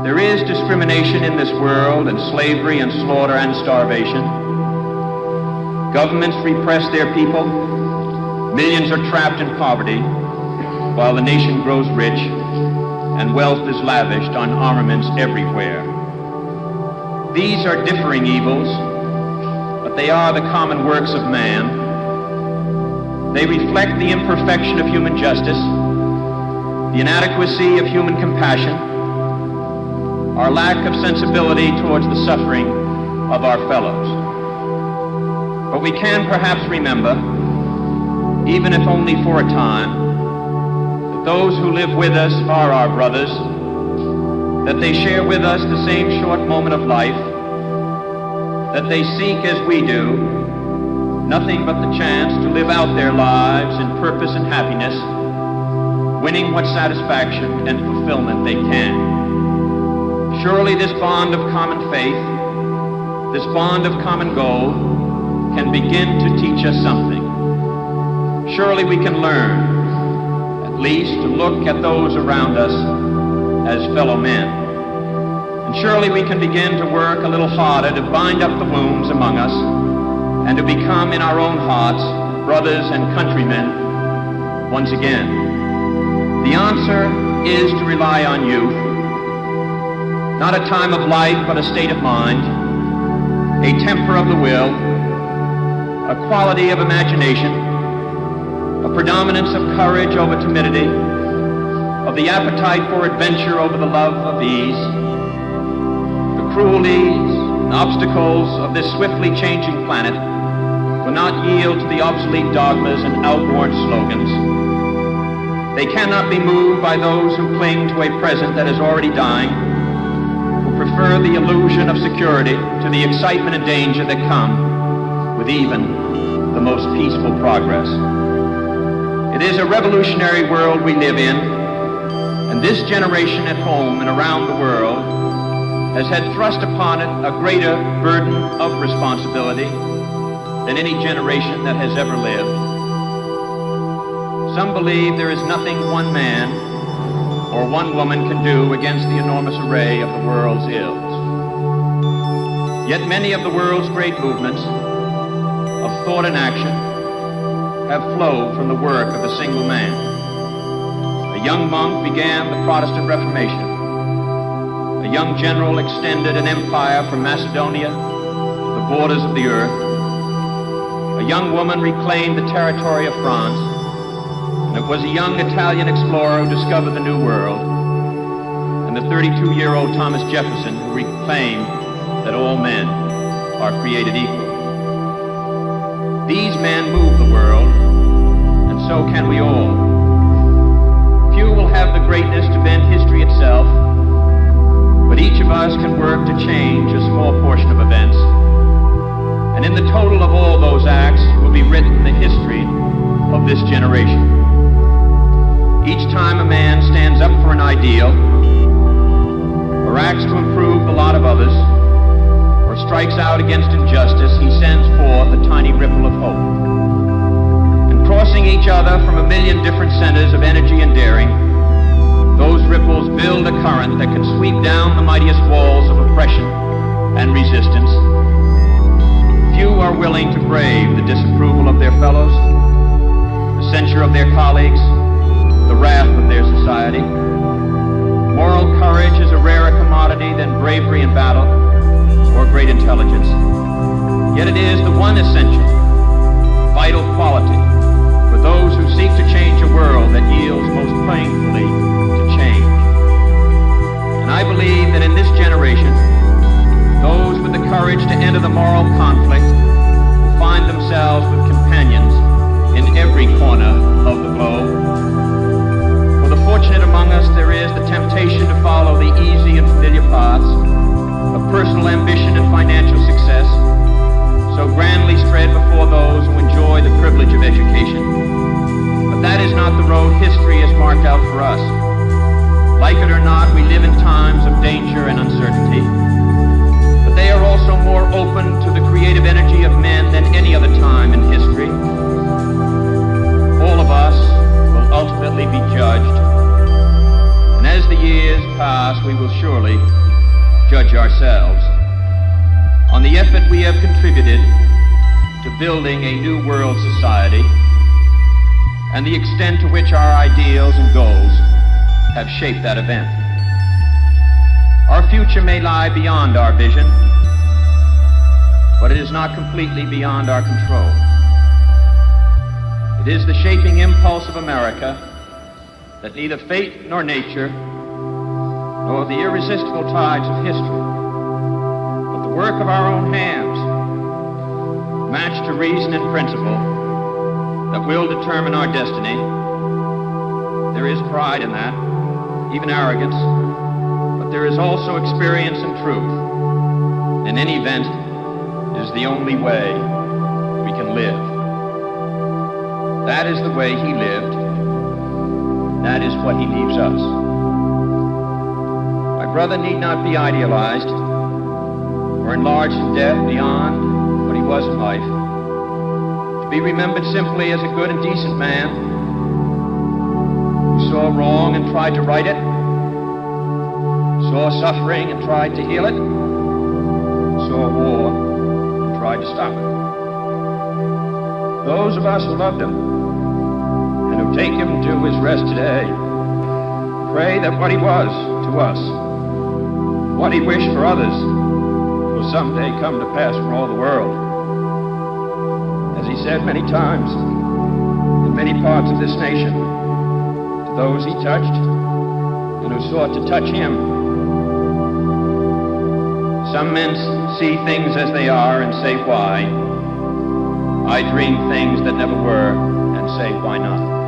There is discrimination in this world, and slavery and slaughter and starvation. Governments repress their people. Millions are trapped in poverty, while the nation grows rich and wealth is lavished on armaments everywhere. These are differing evils, but they are the common works of man. They reflect the imperfection of human justice, the inadequacy of human compassion, our lack of sensibility towards the suffering of our fellows. But we can perhaps remember, even if only for a time, that those who live with us are our brothers, that they share with us the same short moment of life, that they seek as we do nothing but the chance to live out their lives in purpose and happiness, winning what satisfaction and fulfillment they can. Surely this bond of common faith, this bond of common goal, can begin to teach us something. Surely we can learn, at least, to look at those around us as fellow men. And surely we can begin to work a little harder to bind up the wounds among us and to become in our own hearts brothers and countrymen once again. The answer is to rely on youth. Not a time of life, but a state of mind, a temper of the will, a quality of imagination, a predominance of courage over timidity, of the appetite for adventure over the love of ease. The cruelties and obstacles of this swiftly changing planet will not yield to the obsolete dogmas and outworn slogans. They cannot be moved by those who cling to a present that is already dying, prefer the illusion of security to the excitement and danger that come with even the most peaceful progress. It is a revolutionary world we live in, and this generation at home and around the world has had thrust upon it a greater burden of responsibility than any generation that has ever lived. Some believe there is nothing one man or one woman can do against the enormous array of the world's ills. Yet many of the world's great movements of thought and action have flowed from the work of a single man. A young monk began the Protestant Reformation. A young general extended an empire from Macedonia to the borders of the earth. A young woman reclaimed the territory of France. It was a young Italian explorer who discovered the New World, and the 32-year-old Thomas Jefferson who proclaimed that all men are created equal. These men move the world, and so can we all. Few will have the greatness to bend history itself, but each of us can work to change a small portion of events, and in the total of all those acts will be written the history of this generation. Each time a man stands up for an ideal, or acts to improve the lot of others, or strikes out against injustice, he sends forth a tiny ripple of hope. And crossing each other from a million different centers of energy and daring, those ripples build a current that can sweep down the mightiest walls of oppression and resistance. Few are willing to brave the disapproval of their fellows, the censure of their colleagues, the wrath of their society. Moral courage is a rarer commodity than bravery in battle or great intelligence. Yet it is the one essential, vital quality for those who seek to change a world that yields most painfully to change. And I believe that in this generation, those with the courage to enter the moral conflict will find themselves with companions in every corner of the globe. For the fortunate among us, there is the temptation to follow the easy and familiar paths of personal ambition and financial success, so grandly spread before those who enjoy the privilege of education. But that is not the road history has marked out for us. Like it or not, we live in times of danger and uncertainty, but they are also more open to the creative energy of men than any other time in history. All of us ultimately be judged, and as the years pass, we will surely judge ourselves on the effort we have contributed to building a new world society and the extent to which our ideals and goals have shaped that event. Our future may lie beyond our vision, but it is not completely beyond our control. It is the shaping impulse of America that neither fate nor nature nor the irresistible tides of history, but the work of our own hands, matched to reason and principle, that will determine our destiny. There is pride in that, even arrogance, but there is also experience and truth. In any event, it is the only way we can live. That is the way he lived. That is what he leaves us. My brother need not be idealized or enlarged in death beyond what he was in life. To be remembered simply as a good and decent man who saw wrong and tried to right it, saw suffering and tried to heal it, saw war and tried to stop it. Those of us who loved him and who take him to his rest today pray that what he was to us, what he wished for others, will someday come to pass for all the world. As he said many times in many parts of this nation, to those he touched and who sought to touch him, some men see things as they are and say, why? I dream things that never were and say, why not?